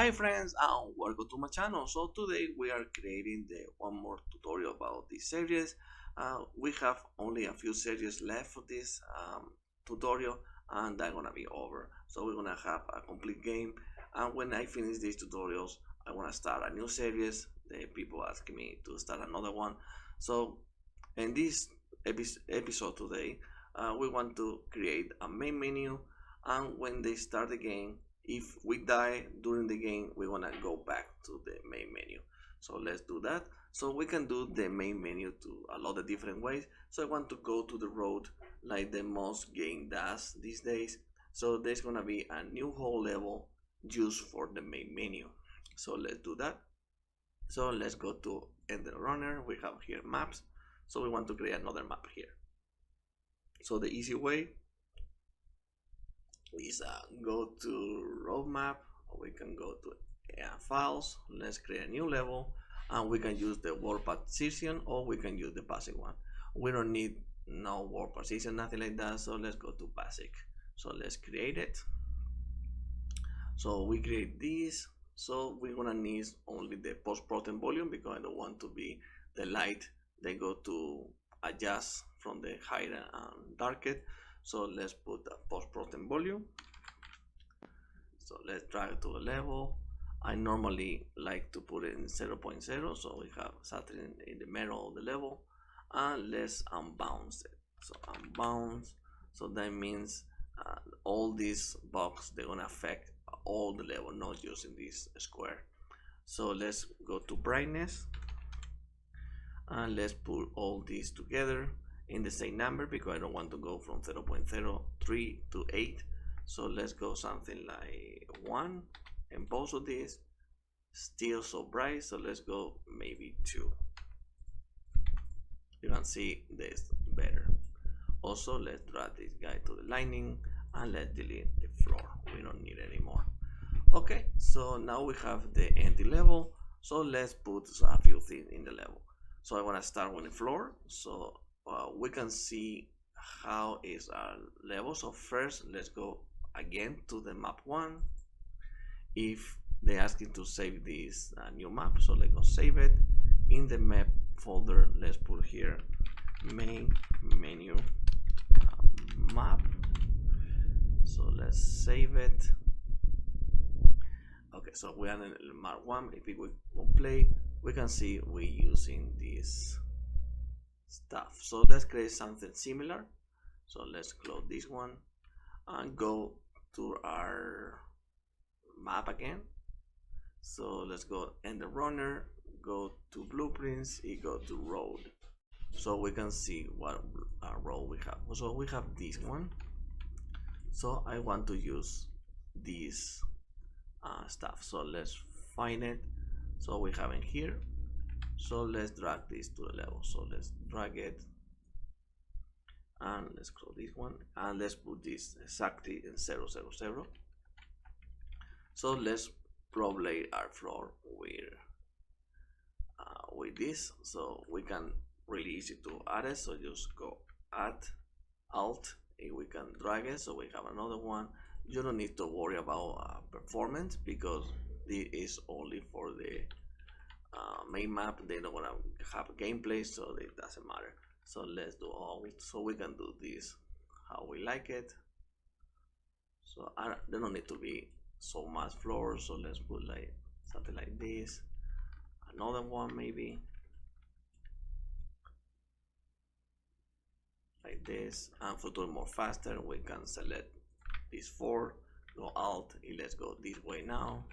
Hi friends and welcome to my channel. So today we are creating the one more tutorial about this series. We have only a few series left for this tutorial and that's gonna be over. So we're gonna have a complete game, and when I finish these tutorials I wanna start a new series. The people asking me to start another one. So in this episode today we want to create a main menu, and when they start the game, if we die during the game, we want to go back to the main menu. So let's do that. So we can do the main menu to a lot of different ways. So I want to go to the road like the most game does these days. So there's gonna be a new whole level just for the main menu. So let's do that. So let's go to Ender Runner. We have here maps. So we want to create another map here. So the easy way is go to roadmap, or we can go to files. Let's create a new level, and we can use the world position, or we can use the basic one. We don't need no world position, nothing like that. So let's go to basic. So let's create it. So we create this. So we're gonna need only the post-processing volume because I don't want to be the light. They go to adjust from the higher and darker. So let's put the post-processing volume. So let's drag it to the level. I normally like to put it in 0.0, so we have something in the middle of the level, and let's unbounce it. So unbounce, so that means all these boxes, they're gonna affect all the level, not just in this square. So let's go to brightness, and let's put all these together in the same number because I don't want to go from 0.03 to 8. So let's go something like 1, and both of these still so bright, so let's go maybe 2. You can see this better. Also, let's drag this guy to the lining, and let's delete the floor. We don't need it anymore. Okay, so now we have the empty level. So let's put a few things in the level. So I want to start with the floor, so we can see how is our level. So first let's go again to the map 1. If they ask you to save this new map, so let's go save it in the map folder. Let's put here main menu map. So let's save it. Okay, so we are in map 1. If we will play, we can see we're using this stuff. So let's create something similar. So let's close this one and go to our map again. So let's go in the runner, go to blueprints, and go to road. So we can see what road we have. So we have this one. So I want to use this stuff. So let's find it. So we have it here. So let's drag this to the level. So let's drag it, and let's close this one, and let's put this exactly in 0, 0, 0. So let's populate our floor with this, so we can really easy to add it. So just go add alt, and we can drag it. So we have another one. You don't need to worry about performance because this is only for the main map. They don't want to have gameplay, so it doesn't matter. So let's do alt, so we can do this how we like it. So they don't need to be so much floors. So let's put like something like this, another one maybe like this. And for doing more faster, we can select these 4, go alt, and let's go this way now.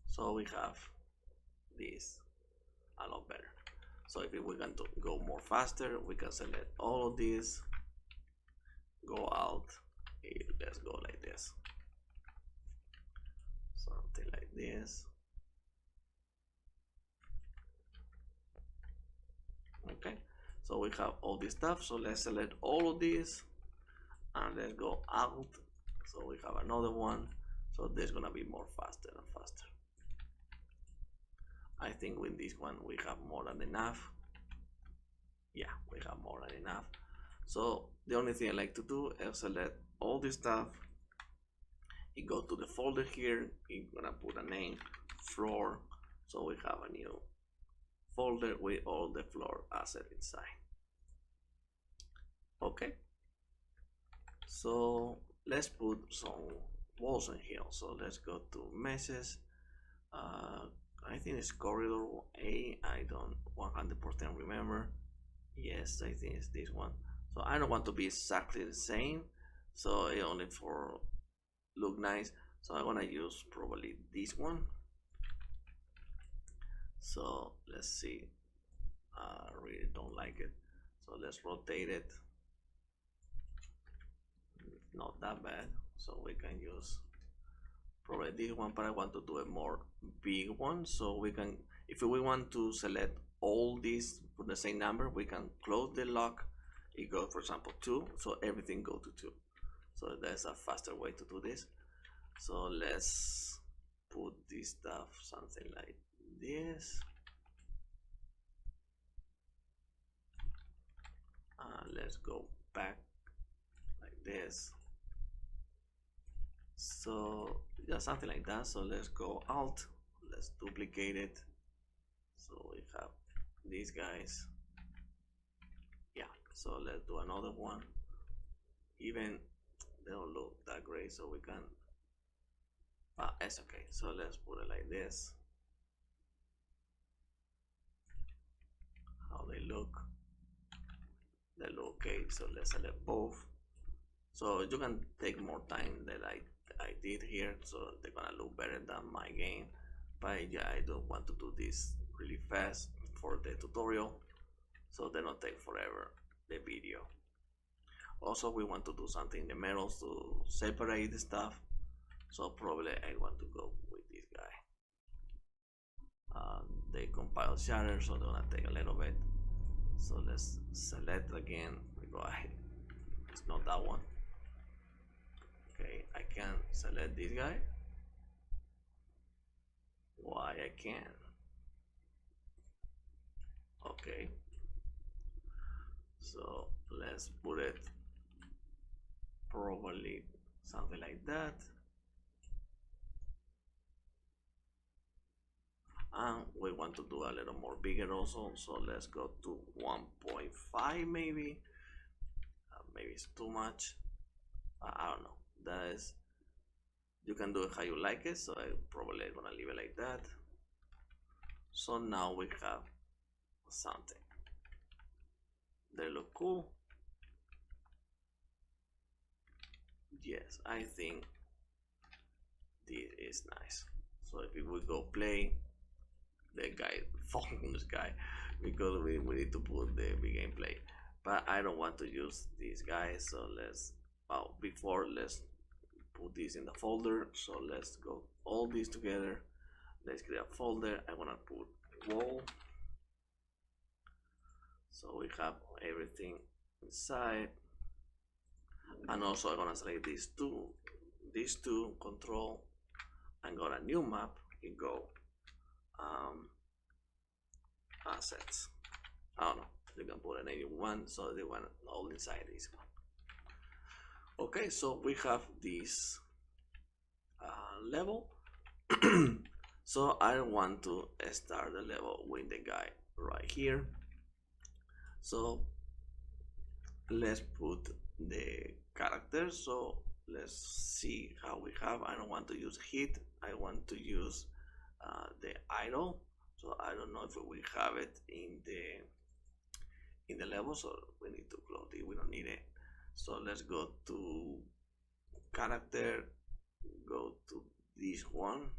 So we have this a lot better. So if we want to go more faster, we can select all of these, go out, and let's go like this, something like this. Okay, so we have all this stuff. So let's select all of these, and let's go out. So we have another one. So there's gonna be more faster and faster. I think with this one we have more than enough. Yeah, we have more than enough. So the only thing I like to do is select all this stuff. You go to the folder here, you're gonna put a name, floor, so we have a new folder with all the floor asset inside. Okay, so let's put some walls in here. So let's go to meshes. I think it's corridor A. I don't 100% remember. Yes, I think it's this one. So I don't want to be exactly the same, so it only for look nice. So I'm gonna use probably this one. So let's see. I really don't like it, so let's rotate it. Not that bad, so we can use probably this one, but I want to do a more big one, so we can, if we want to select all these for the same number, we can close the lock. It goes, for example, 2, so everything go to 2. So that's a faster way to do this. So let's put this stuff something like this. Let's go back like this. So yeah, something like that. So let's go Alt, let's duplicate it. So we have these guys. Yeah, so let's do another one. Even they don't look that great, so we can, it's okay. So let's put it like this. How they look okay. So let's select both. So you can take more time than I did here, so they're gonna look better than my game. But yeah, I don't want to do this really fast for the tutorial, so they don't take forever the video. Also, we want to do something in the middle to separate the stuff, so probably I want to go with this guy. They compile shatter, so they're gonna take a little bit. So let's select again. We go ahead. It's not that one. Okay, I can select this guy. Why I can't? Okay, so let's put it probably something like that. And we want to do a little more bigger also, so let's go to 1.5 maybe. Maybe it's too much. I don't know. That is, you can do it how you like it, so I probably gonna leave it like that. So now we have something. They look cool. Yes, I think this is nice. So if we go play, the guy falling this guy, because we need to put the big gameplay. But I don't want to use these guys, so let's, before let's put this in the folder. So let's go all these together. Let's create a folder. I want to put wall, so we have everything inside. And also I'm gonna select these two, control, and got a new map. You go assets. I don't know, you can put an 81, so they want all inside this one. Okay, so we have this level. So I want to start the level with the guy right here. So let's put the character. So let's see how we have. I don't want to use hit, I want to use the idle. So I don't know if we have it in the level, so we need to close it, we don't need it. So let's go to character, go to this one,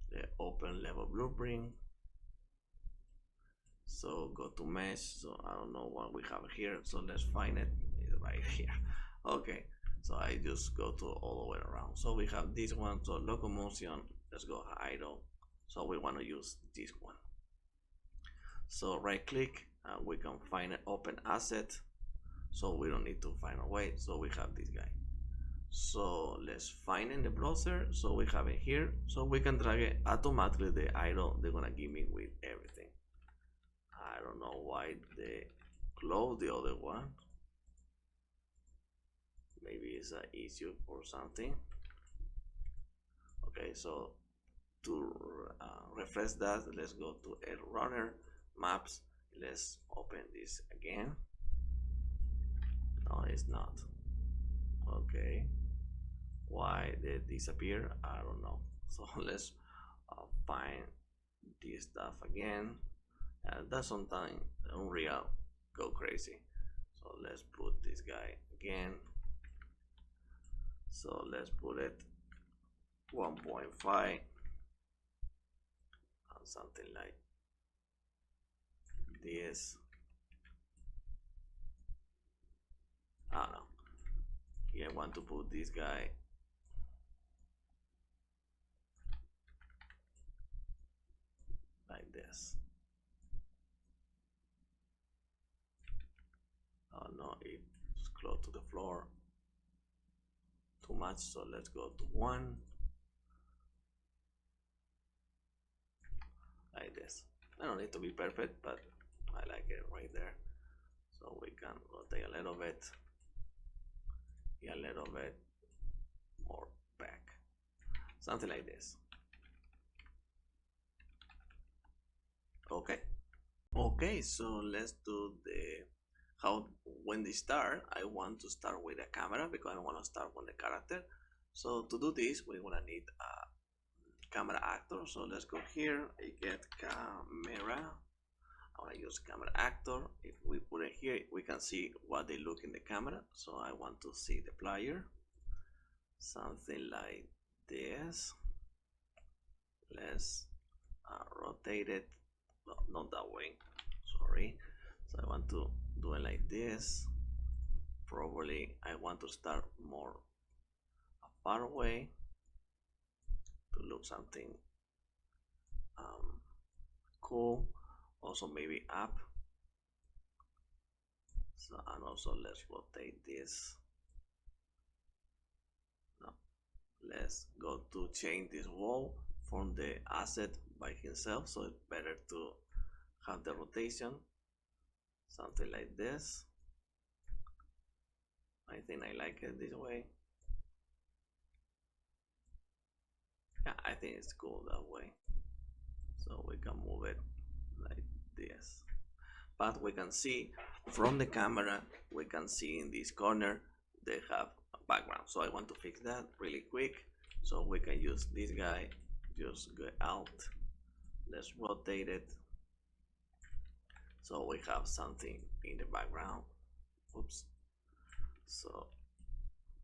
the open level blueprint. So go to mesh. So I don't know what we have here, so let's find it. It's right here. Okay, so I just go to all the way around. So we have this one, so locomotion, let's go idle. So we want to use this one. So right click, we can find an open asset, so we don't need to find a way. So we have this guy. So let's find in the browser. So we have it here, so we can drag it automatically. The idle, they're gonna give me with everything. I don't know why they close the other one. maybe it's an issue or something. Okay, so to refresh that, let's go to a runner maps. Let's open this again. No, it's not. Okay, why they disappear? I don't know. So let's find this stuff again. That's sometimes Unreal go crazy. So let's put this guy again. So let's put it 1.5, something like this. I don't know. Here I want to put this guy like this. Oh no, it's close to the floor. Too much, so let's go to 1. Like this. I don't need to be perfect, but I like it right there. So we can rotate a little bit. A little bit more back. Something like this. Okay. Okay, so let's do the how when they start. I want to start with a camera because I want to start with the character. So to do this, we're gonna need a camera actor. So let's go here. I get camera. I want to use camera actor. If we put it here, we can see what they look in the camera. So I want to see the player. Something like this. Let's rotate it. No, not that way. Sorry. So I want to do it like this. Probably I want to start more far away to look something cool. Also maybe up. So and also let's rotate this. No, let's go to change this wall from the asset by himself. So it's better to have the rotation. Something like this. I think I like it this way. Yeah, I think it's cool that way. So we can move it like this. But we can see from the camera, we can see in this corner, they have a background. So I want to fix that really quick. So we can use this guy, just go out. Let's rotate it. So we have something in the background. Oops. So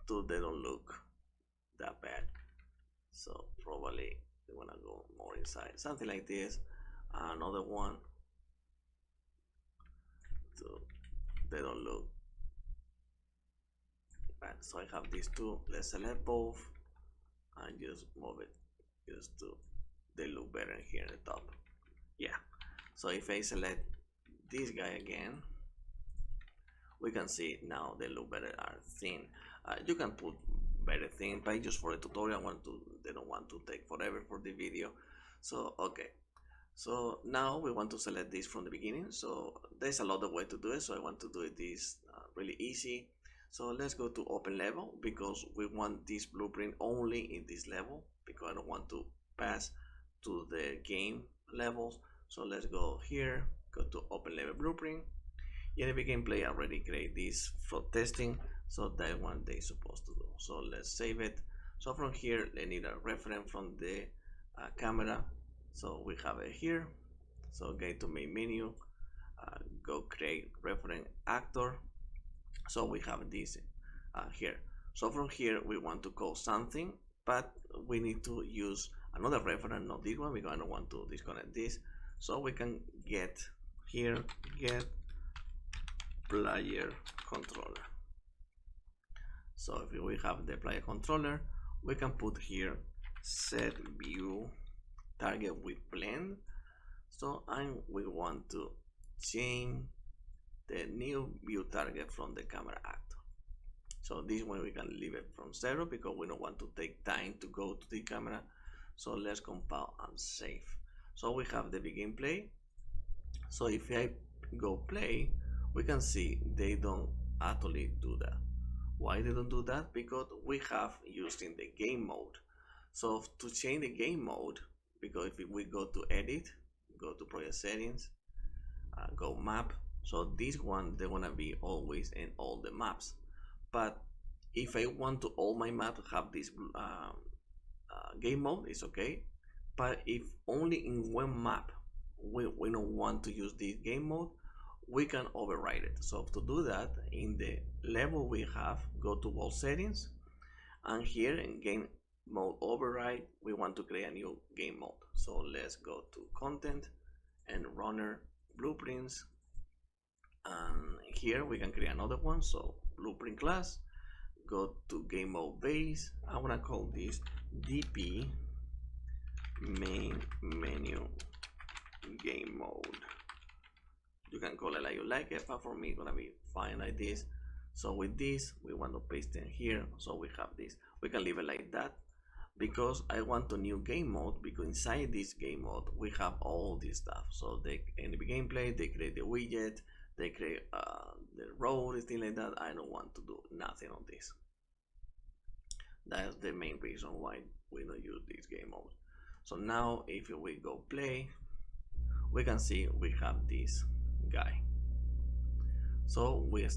they don't look that bad. So probably we want to go more inside, something like this. Another one. So they don't look bad. So I have these two. Let's select both and just move it just to they look better here at the top. Yeah. So if I select this guy again, we can see now they look better are thin. You can put better thing, but just for a tutorial, they don't want to take forever for the video. So okay, so now we want to select this from the beginning. So there's a lot of way to do it, so I want to do it this really easy. So let's go to open level because we want this blueprint only in this level because I don't want to pass to the game levels. So let's go here, go to open level blueprint. In the beginning play I already create this for testing, so that one they supposed to do. So let's save it. So from here they need a reference from the camera. So we have it here. So go to main menu, go create reference actor. So we have this here. So from here we want to call something, but we need to use another reference, not this one, because I don't want to disconnect this. So we can get here, get player controller. So if we have the player controller, we can put here set view target with blend. So we want to change the new view target from the camera actor. So this one we can leave it from 0 because we don't want to take time to go to the camera. So let's compile and save. So we have the begin play. So if I go play, we can see they don't actually do that. Why they don't do that? Because we have using the game mode. So to change the game mode, because if we go to edit, go to project settings, go map, so this one they're gonna be always in all the maps. But if I want to all my map have this game mode, it's okay. But if only in one map we don't want to use this game mode, we can override it. So to do that, in the level we have, go to wall settings, and here in game mode override, we want to create a new game mode. So let's go to content and runner blueprints, and here we can create another one. So blueprint class, go to game mode base. I want to call this DP main menu game mode. You can call it like you like it, but for me it's gonna be fine like this. So with this we want to paste it here, so we have this. We can leave it like that because I want a new game mode, because inside this game mode we have all this stuff. So they in the gameplay they create the widget, they create the road, things like that. I don't want to do nothing on this. That's the main reason why we don't use this game mode. So now if we go play, we can see we have this guy. So we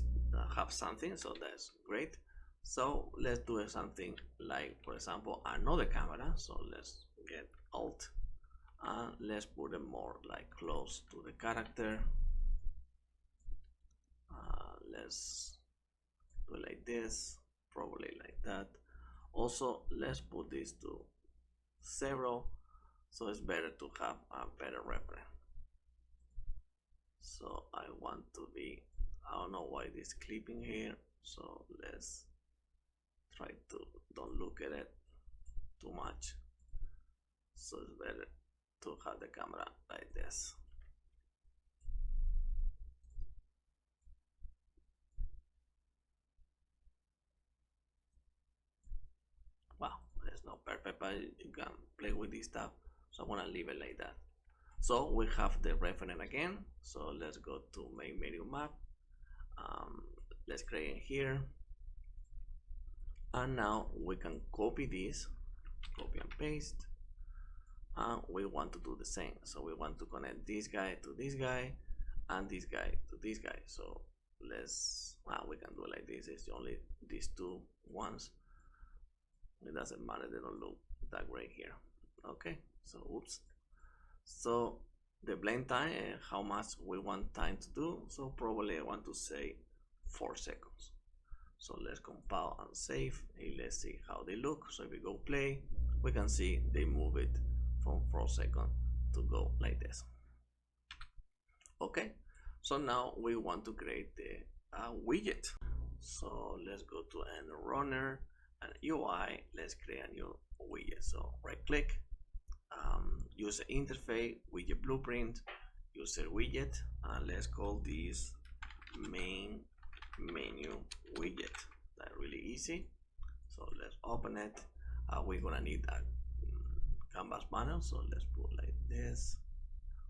have something, so that's great. So let's do something like, for example, another camera. So let's get alt and let's put it more like close to the character. Let's do it like this, probably like that. Also, let's put this to 0, so it's better to have a better reference. So I want to be, I don't know why this clipping here, so let's try to don't look at it too much. So it's better to have the camera like this. Well, it's not perfect, but you can play with this stuff, so I want to leave it like that. So we have the reference again, so let's go to main menu map. Let's create it here, and now we can copy this, copy and paste, and we want to do the same. So we want to connect this guy to this guy and this guy to this guy. So let's, we can do it like this. It's only these two ones, it doesn't matter, they don't look that great here. Okay, so oops. So the blend time and how much we want time to do, so probably I want to say 4 seconds. So let's compile and save, and let's see how they look. So if we go play, we can see they move it from 4 seconds to go like this. Okay, so now we want to create the widget. So let's go to end runner and UI, let's create a new widget. So right click, user interface, widget blueprint, user widget, and let's call this main menu widget. That's really easy. So let's open it. We're gonna need a canvas panel, so let's put like this.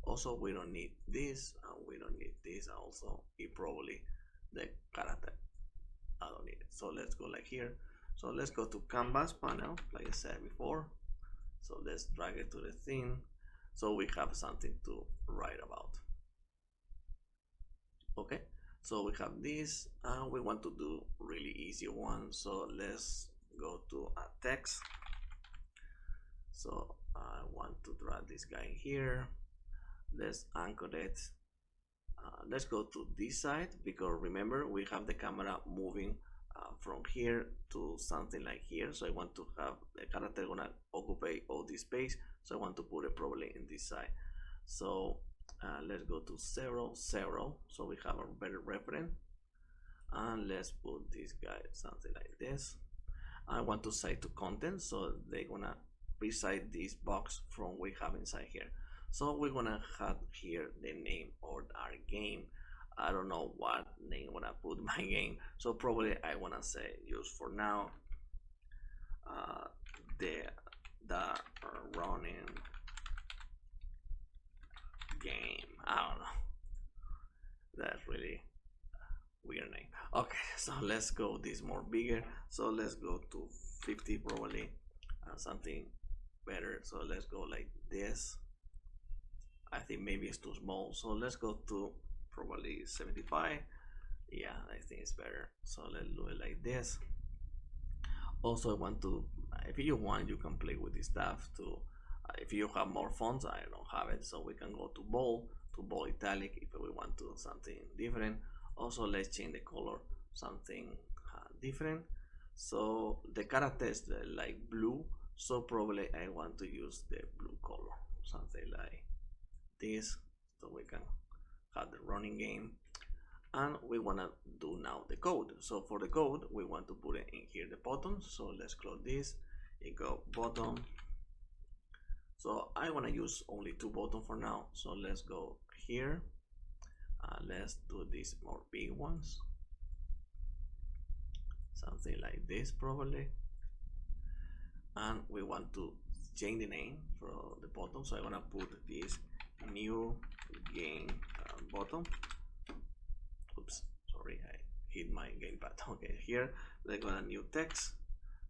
Also, we don't need this, and we don't need this. Also, it probably the character, I don't need it. So let's go like here. So let's go to canvas panel, like I said before. So let's drag it to the thing, so we have something to write about. Okay, so we have this, and we want to do really easy one. So let's go to a text. So I want to drag this guy here. Let's anchor it. Let's go to this side, because remember we have the camera moving from here to something like here. So I want to have the character gonna occupy all this space, so I want to put it probably in this side. So let's go to 0, 0, so we have a better reference, and let's put this guy something like this. I want to set to content, so they're gonna reside this box from we have inside here. So we're gonna have here the name of our game. I don't know what name I wanna put my game, so probably I wanna say use for now the running game. I don't know, that's really weird name. Okay, So let's go this more bigger. So let's go to 50 probably, something better. So let's go like this. I think maybe it's too small. So let's go to probably 75. Yeah, I think it's better. So let's do it like this. Also, I want to, if you want, you can play with this stuff too. If you have more fonts, I don't have it, so we can go to bold italic if we want to do something different. Also, let's change the color something different. So the characters like blue, so probably I want to use the blue color, something like this, so we can have the running game. And we want to do now the code. So for the code, we want to put it in here, the buttons. So let's close this and go button. So I want to use only 2 buttons for now. So let's go here. Let's do these more big ones. Something like this probably. And we want to change the name for the button. So I want to put this new game button. Oops, sorry, I hit my gamepad. Okay, here let's go to new text.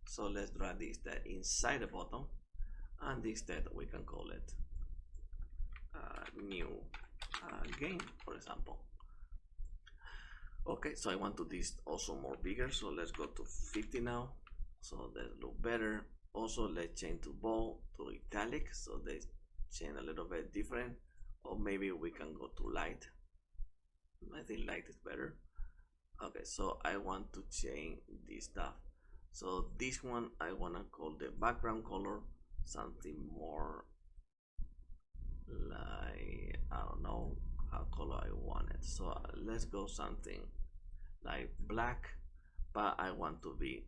So let's drag this that inside the button, and this that we can call it new game, for example. Okay, so I want to this also more bigger, so let's go to 50 now. So that look better. Also, let's change to bold to italic, so they change a little bit different, or maybe we can go to light. I think light is better. Okay, so I want to change this stuff. So this one I want to call the background color something more like, I don't know how color I want it. So let's go something like black, but I want to be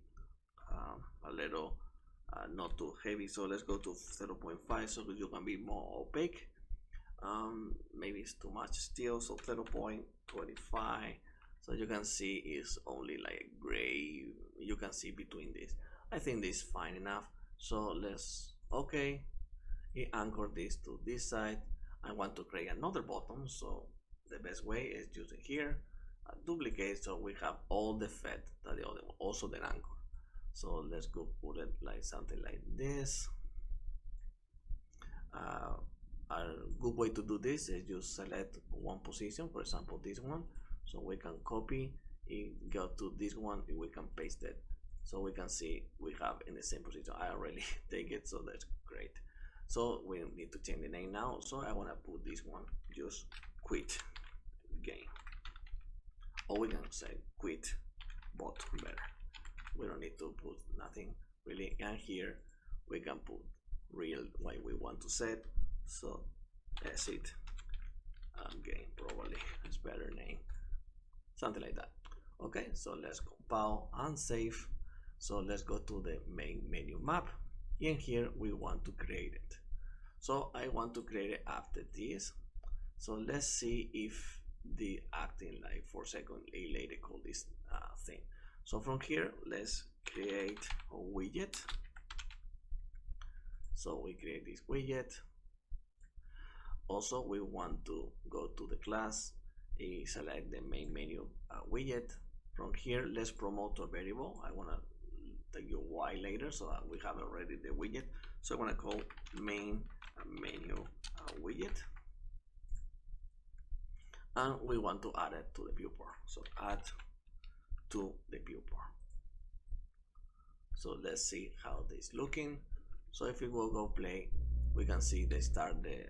a little not too heavy. So let's go to 0.5 so you can be more opaque. Maybe it's too much still, so 0.25. So you can see it's only like gray. You can see between this. I think this is fine enough. So let's anchor this to this side. I want to create another button, so the best way is using here duplicate, so we have all the fed that the other one, also the anchor. So let's go put it like something like this. A good way to do this is just select one position, for example this one, so we can copy it, go to this one, and we can paste it, so we can see we have in the same position. I already take it, so that's great. So we need to change the name now, so I want to put this one just quit game, or we can say quit bot better. We don't need to put nothing really, and here we can put real what we want to set. So that's it. Game probably is better name, something like that. Okay, so let's compile and save. So let's go to the main menu map, and here we want to create it. So I want to create it after this. So let's see if the acting like 4 seconds later call this thing. So from here, let's create a widget. So we create this widget. Also, we want to go to the class, select the main menu widget. From here, let's promote a variable. I want to tell you why later, so that we have already the widget. So I want to call main menu widget, and we want to add it to the viewport. So add to the viewport. So let's see how this is looking. So if we will go play, we can see they start the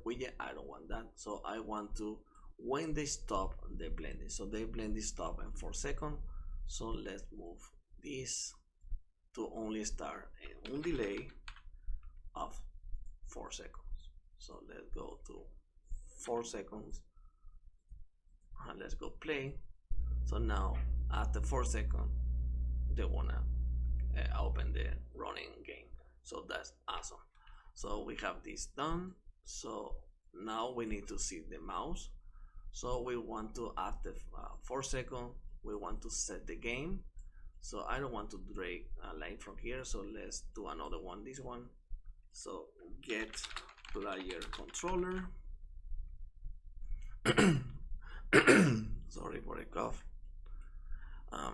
widget. I don't want that, so I want to, when they stop the blending, so they blend this stop in 4 seconds. So let's move this to only start in one delay of 4 seconds. So let's go to 4 seconds and let's go play. So now after 4 seconds they wanna open the running game. So that's awesome. So we have this done. So now we need to see the mouse. So we want to, after 4 seconds, we want to set the game. So I don't want to drag a line from here, so let's do another one, this one. So get player controller. Sorry for the cough.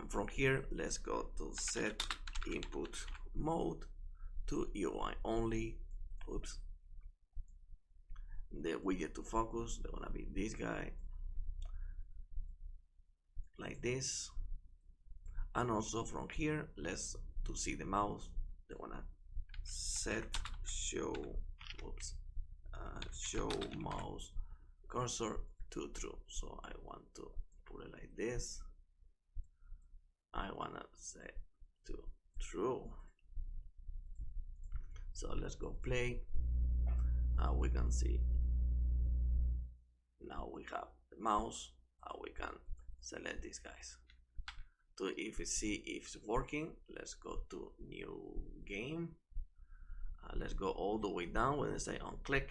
From here, let's go to set input mode to UI only. Oops. The widget to focus, they're gonna be this guy, like this. And also from here, let's to see the mouse, they wanna set show, oops, show mouse cursor to true. So I want to put it like this. I wanna set to true. So let's go play. We can see now we have the mouse. We can select these guys. To if we see if it's working, let's go to new game. Let's go all the way down when I say on click.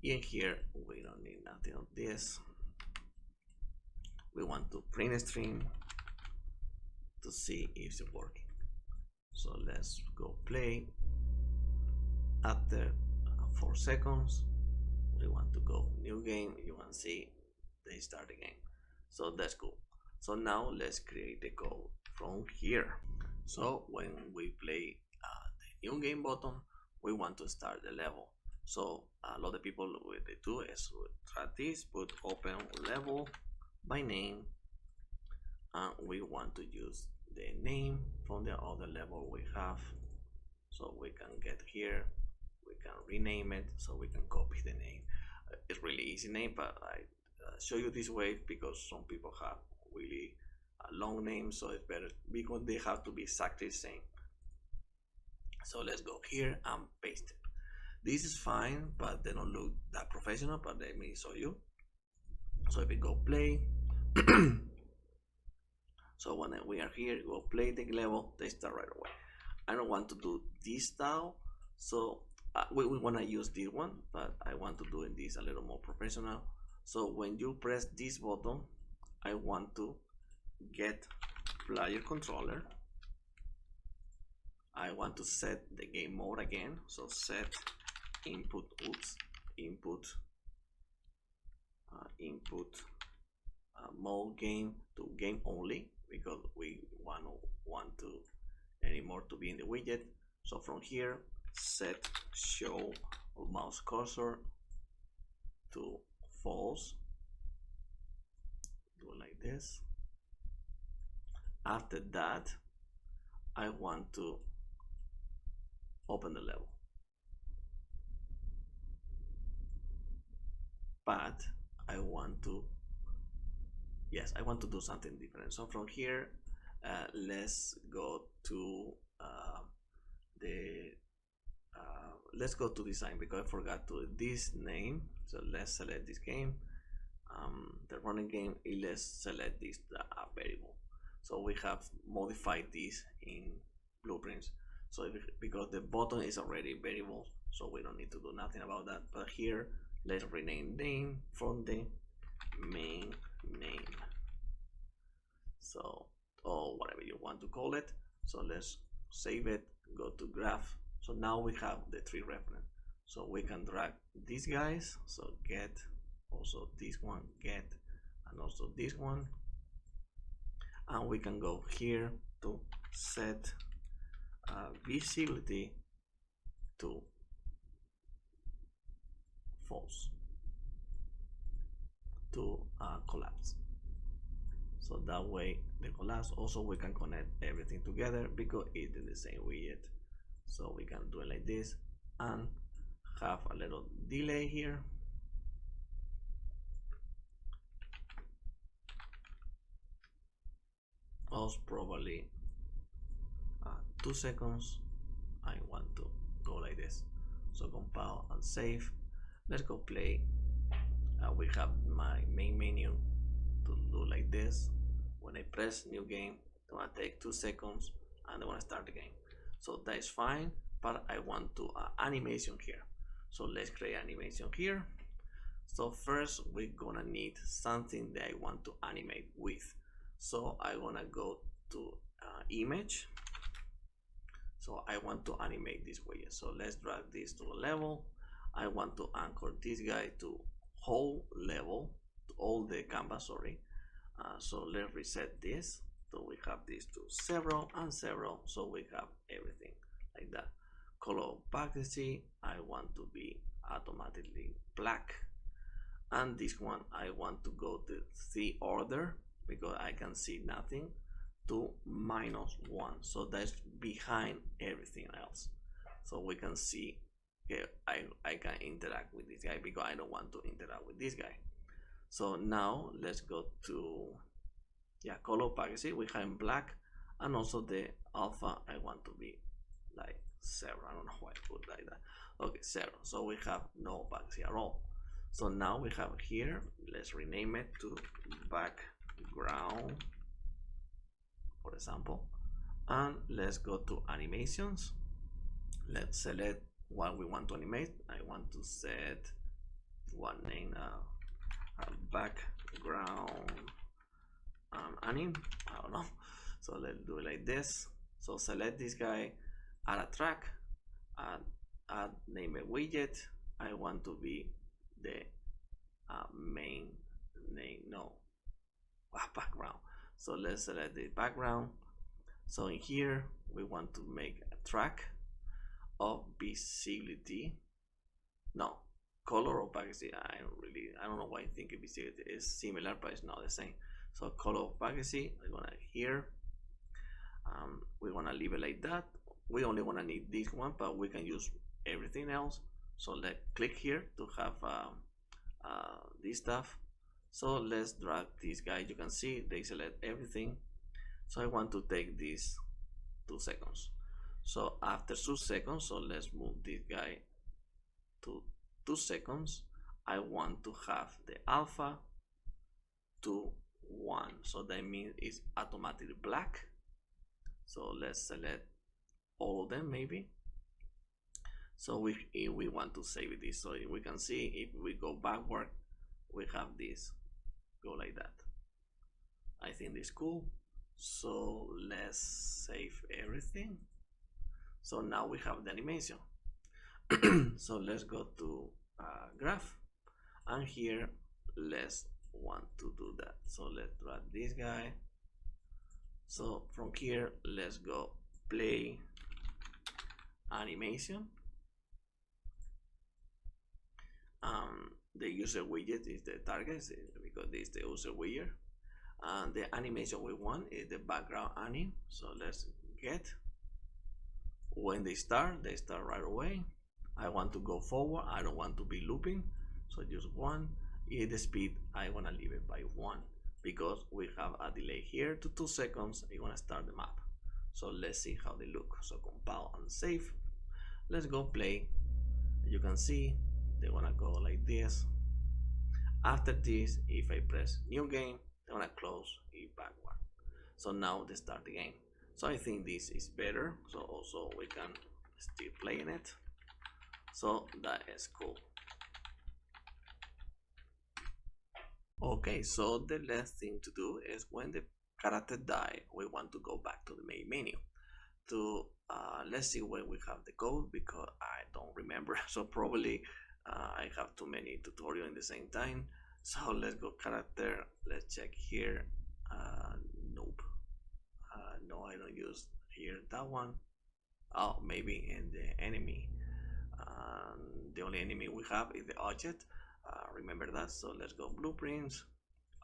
In here, we don't need nothing of this. We want to print a string to see if it's working. So let's go play. After 4 seconds, we want to go new game. You want to see they start the game. So that's cool. So now let's create the code from here. So when we play the new game button, we want to start the level. So a lot of people with the do is try this, put open level by name, and we want to use the name from the other level we have. So we can get here, we can rename it, so we can copy the name. It's really easy name, but I show you this way because some people have really long names, so it's better because they have to be exactly the same. So let's go here and paste it. This is fine, but they don't look that professional, but let me show you. So if we go play, so when we are here, go play the level, they start right away. I don't want to do this style, so we want to use this one, but I want to do this a little more professional. So when you press this button, I want to get player controller. I want to set the game mode again, so set input, input mode game to game only, because we want to anymore to be in the widget. So from here, set show mouse cursor to false. Do it like this. After that, I want to open the level, but I want to do something different. So from here, let's go to let's go to design, because I forgot to this name. So let's select this game, the running game, and let's select this variable. So we have modified this in blueprints. So because the button is already variable, so we don't need to do nothing about that. But here, let's rename name from the main name. So, or whatever you want to call it. So let's save it, go to graph. So now we have the 3 reference. So we can drag these guys. So get, also this one, get, and also this one. And we can go here to set visibility to false, to collapse. So that way the collapse, also we can connect everything together because it's in the same widget. So we can do it like this and have a little delay here. Most probably 2 seconds. I want to go like this. So compile and save. Let's go play. We have my main menu to do like this. When I press new game, it's gonna take 2 seconds and I want to start the game. So that is fine, but I want to animation here. So let's create animation here. So first we're gonna need something that I want to animate with. So I wanna go to image. So I want to animate this way. So let's drag this to a level. I want to anchor this guy to whole level, to all the canvas, sorry. So let's reset this. So we have these two, 0 and 0, so we have everything like that. Color opacity, I want to be automatically black, and this one I want to go to the order because I can see nothing, to -1, so that's behind everything else, so we can see. Okay, I can interact with this guy because I don't want to interact with this guy. So now let's go to color opacity. We have black, and also the alpha I want to be like 0. I don't know why I put like that. Okay, 0. So we have no opacity at all. So now we have here, let's rename it to background, for example, and let's go to animations. Let's select what we want to animate. I want to set one name, background anim, I don't know. So let's do it like this. So select this guy, add a track, add name a widget. I want to be the main name, background. So let's select the background. So in here we want to make a track of visibility, color opacity. I don't know why I think visibility is similar, but it's not the same. So color opacity, I'm gonna here, we wanna leave it like that. We only wanna need this one, but we can use everything else. So let's click here to have this stuff. So let's drag this guy. You can see they select everything. So I want to take this 2 seconds. So after 2 seconds, so let's move this guy to 2 seconds. I want to have the alpha to 1, so that means it's automatically black. So let's select all of them maybe. So we want to save this, so we can see if we go backward, we have this go like that. I think this is cool. So let's save everything. So now we have the animation. So let's go to graph, and here let's want to do that. So let's drag this guy. So from here let's go play animation. The user widget is the target because this is the user widget, and the animation we want is the background anim. So let's get, when they start right away. I want to go forward, I don't want to be looping, so just 1. The speed I want to leave it by 1 because we have a delay here to 2 seconds. You want to start the map. So let's see how they look. So compile and save. Let's go play. You can see they want to go like this. After this, if I press new game, they want to close it backward. So now they start the game. So I think this is better. So also we can still play in it. So that is cool. Okay, so the last thing to do is when the character die, we want to go back to the main menu. To let's see when we have the code because I don't remember. So probably I have too many tutorials in the same time. So let's go character. Let's check here. Nope. No, I don't use here that one. Oh, maybe in the enemy. The only enemy we have is the object. Remember that. So let's go blueprints,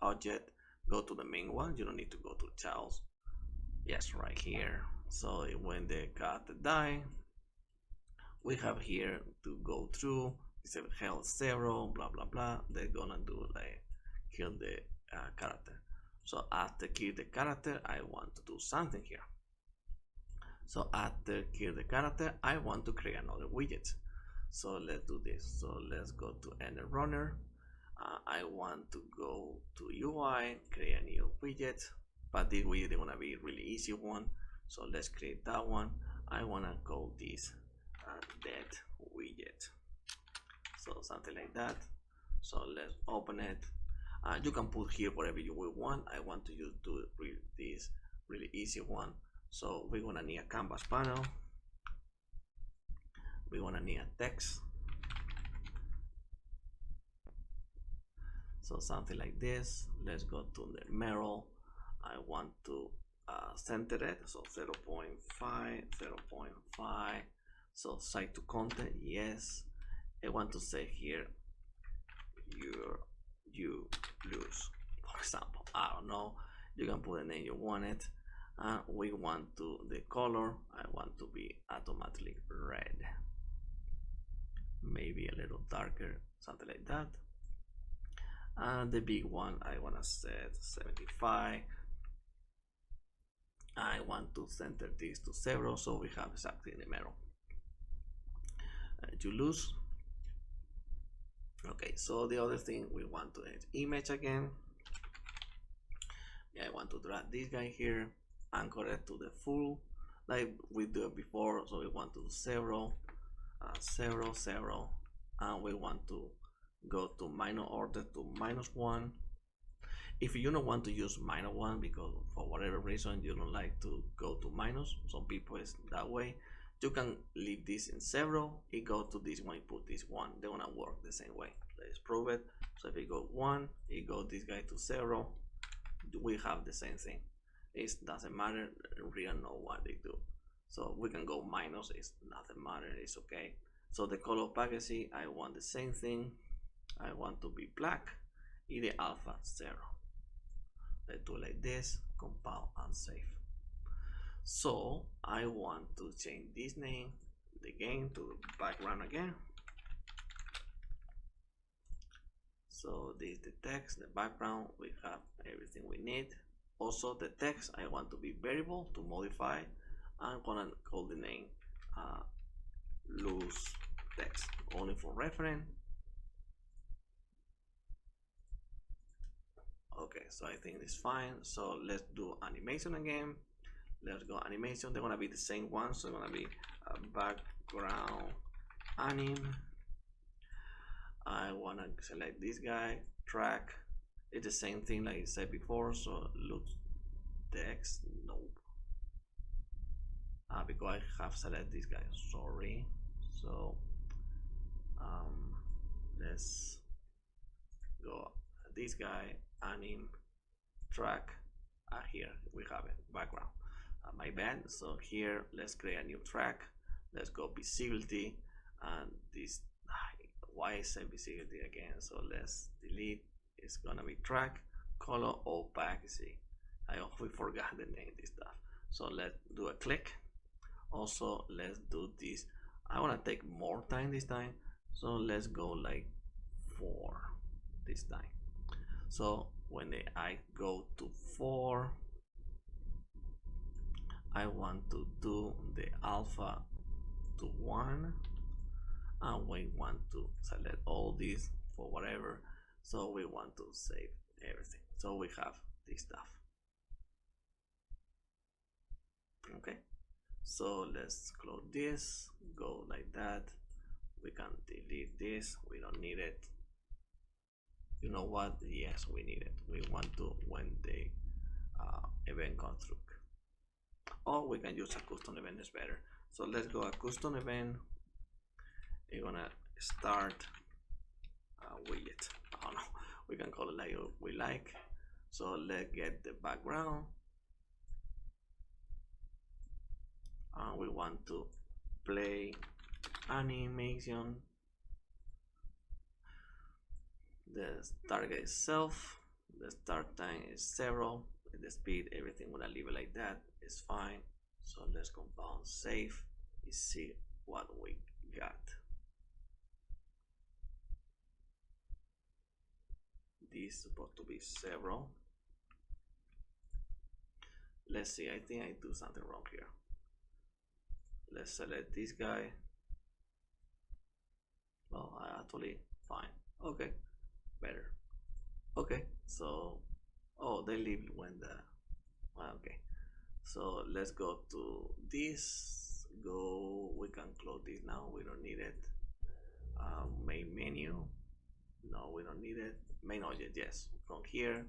object, go to the main one. You don't need to go to Charles. Yes, right here. So when the cat die, we have here to go through. It's a health 0, blah blah blah. They're gonna do like kill the character. So after kill the character, I want to do something here. So after kill the character, I want to create another widget. So let's do this. So let's go to Ender Runner. I want to go to UI, create a new widget, but this widget is gonna be a really easy one. So let's create that one. I wanna call this dead widget. So something like that. So let's open it. You can put here whatever you will want. I want to use this really easy one. So we're gonna need a canvas panel. We're gonna need a text. So something like this. Let's go to the Merrill. I want to center it, so 0.5, 0.5. So site to content, yes. I want to say here you lose, for example. I don't know, you can put the name you want it. We want to the color, I want to be automatically red, maybe a little darker, something like that. And the big one I want to set 75. I want to center this to 0, so we have exactly in the middle. You lose. Okay, so the other thing we want to add image again. Yeah, I want to drag this guy here, anchor it to the full like we did before. So we want to 0, 0, 0, and we want to go to minor order to -1. If you don't want to use -1 because for whatever reason you don't like to go to minus, some people is that way, you can leave this in 0, it go to this one, put this 1, they're gonna work the same way. Let's prove it. So if we go 1, it go this guy to 0, we have the same thing. It doesn't matter, we don't know what they do. So we can go minus, it doesn't matter, it's okay. So the color opacity, I want the same thing. I want to be black, in the alpha 0. Let's do like this, compile and save. So I want to change this name, the game, to background again. So this is the text, the background, we have everything we need. Also the text, I want to be variable to modify. I'm gonna call the name loose text, only for reference. Okay, so I think it's fine. So let's do animation again. Let's go animation. They're gonna be the same one, so it's gonna be background anim. I wanna select this guy, track. It's the same thing like I said before. So look text, nope. Because I have selected this guy. Sorry. So let's go this guy, anim, track. Here we have it, background. My bad. So here let's create a new track. Let's go visibility, and this, why is it visibility again? So let's delete. It's gonna be track, color opacity. I always forgot the name of this stuff. So let's do a click. Also let's do this. I want to take more time this time, so let's go like 4 this time. So when I go to 4, I want to do the alpha to 1, and we want to select all these for whatever. So we want to save everything. So we have this stuff. Okay, so let's close this, go like that. We can delete this, we don't need it. You know what? Yes, we need it. We want to when the event construct. Or we can use a custom event, is better. So let's go a custom event. We're gonna start a widget. I don't know, we can call it like we like. So let's get the background, and we want to play animation. The target itself, the start time is 0, the speed, everything when I leave it like that is fine. So let's compound save and see what we got. This is supposed to be 0. Let's see, I think I do something wrong here. Let's select this guy. Oh, actually fine. Okay, better. Okay, so they leave when the okay. So let's go to this. We can close this now. We don't need it. Main menu. No, we don't need it. Main object, yes. From here,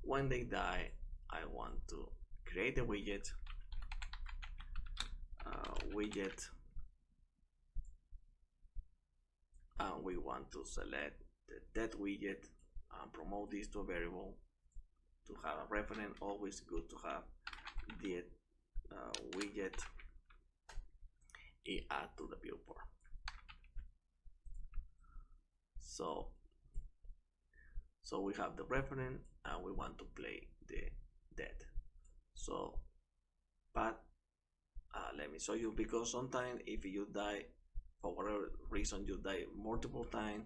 when they die, I want to create a widget. Widget. And we want to select the dead widget and promote this to a variable to have a reference. Always good to have the widget is add to the viewport. So we have the reference and we want to play the dead. So but let me show you, because sometimes if you die for whatever reason, you die multiple times,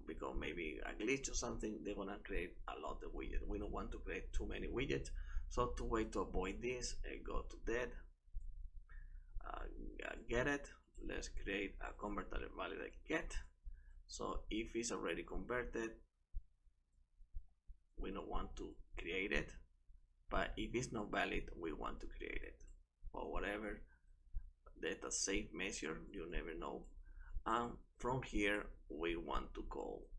because maybe a glitch or something, they're gonna create a lot of widgets. We don't want to create too many widgets. So to avoid this, go to dead, get it. Let's create a converted value like get. So if it's already converted, we don't want to create it. But if it's not valid, we want to create it. Or whatever data safe measure, you never know. And from here we want to call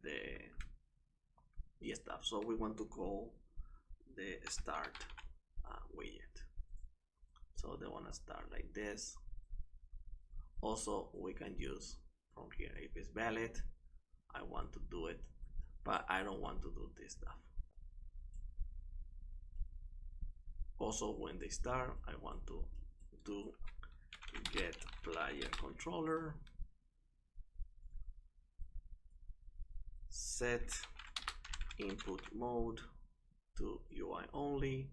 the stuff. So we want to call the start widget. So they want to start like this. Also we can use from here, if it's valid, I want to do it, but I don't want to do this stuff. Also when they start, I want to do get player controller, set input mode to UI only.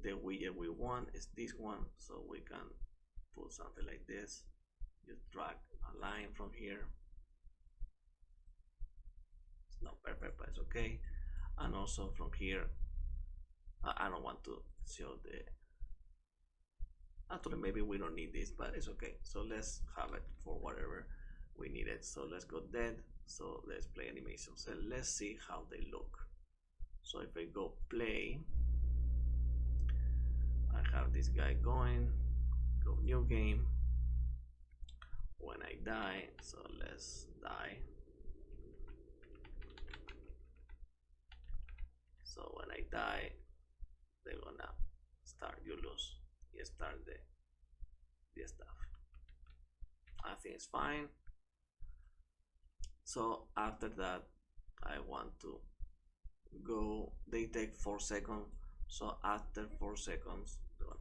The widget we want is this one, so we can put something like this. Just drag a line from here. It's not perfect, but it's okay. And also from here, I don't want to show the, actually maybe we don't need this, but it's okay. So let's have it for whatever we need it. So let's go dead. So let's play animation. So let's see how they look. So if I go play, I have this guy going, go new game. When I die, so let's die. So when I die, they're gonna start, you lose, you start the stuff. I think it's fine. So after that, I want to go, they take 4 seconds. So after 4 seconds,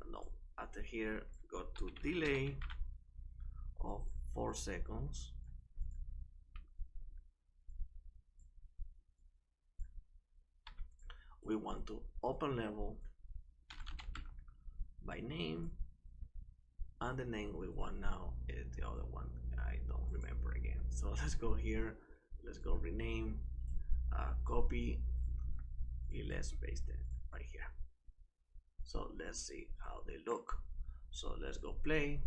no, after here, go to delay of 4 seconds. We want to open level by name, and the name we want now is the other one. I don't remember again. So let's go here, let's go rename, copy, and let's paste it right here. So let's see how they look. So let's go play.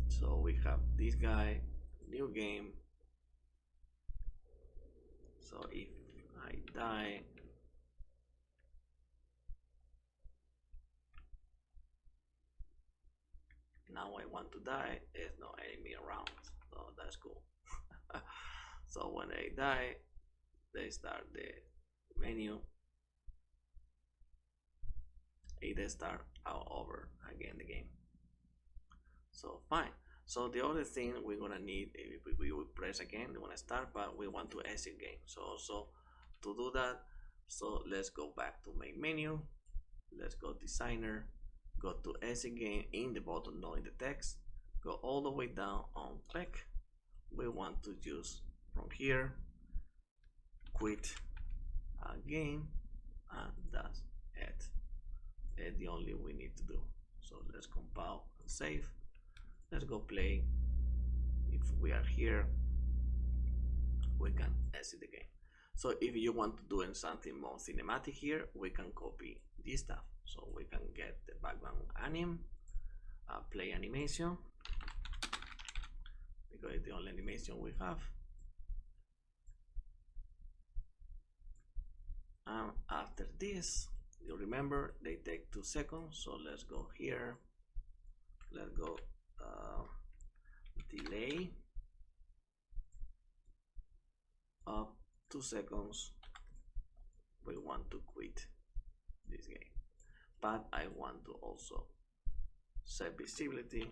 So we have this guy, new game. So if I die, now I want to die, there's no enemy around, so that's cool. So when I die, they start the menu, they start out over again the game. So fine. So the other thing we're gonna need, if we will press again, we want to start, but we want to exit game. So to do that, so let's go back to main menu, let's go designer, go to exit game in the bottom, not in the text, go all the way down on spec. We want to use from here quit game, and that's it. It's the only we need to do. So let's compile and save. Let's go play. If we are here, we can exit the game. So if you want to do something more cinematic here, we can copy this stuff. So we can get the background anim, play animation, because it's the only animation we have. And after this, you remember they take 2 seconds. So let's go here. Let's go delay of 2 seconds. We want to quit this game, but I want to also set visibility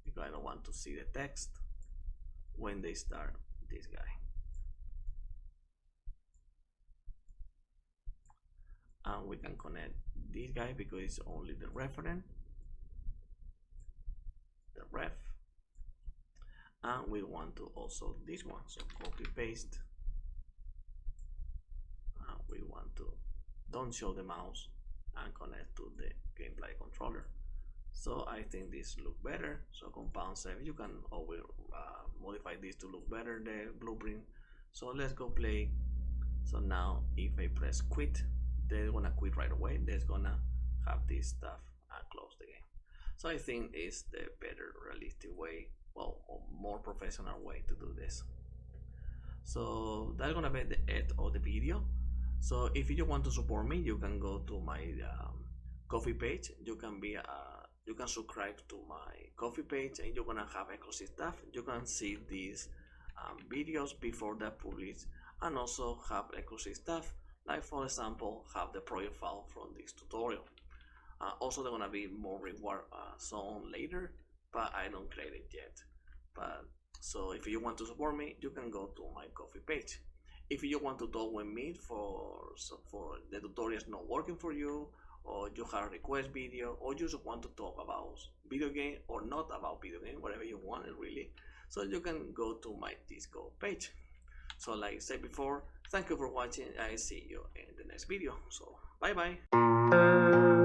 because I don't want to see the text when they start this guy. and we can connect this guy because it's only the referent, the ref, and we want to also this one, so copy paste, and we want to don't show the mouse and connect to the gameplay controller. So I think this look better. So compound save, you can always modify this to look better, the blueprint. So let's go play. So now if I press quit, they're gonna quit right away. They're gonna have this stuff and close the game. So I think it's the better realistic way, well, or more professional way to do this. So that's gonna be the end of the video. So if you want to support me, you can go to my coffee page. You can subscribe to my coffee page, and you're gonna have exclusive stuff. You can see these videos before they're published, and also have exclusive stuff, like for example have the project file from this tutorial. Also there's gonna be more reward zone later, but I don't create it yet. But so if you want to support me, you can go to my coffee page. If you want to talk with me for the tutorials not working for you, or you have a request video, or you just want to talk about video game or not about video game, whatever you want really, so you can go to my Discord page. So like I said before, thank you for watching. I see you in the next video. So bye bye.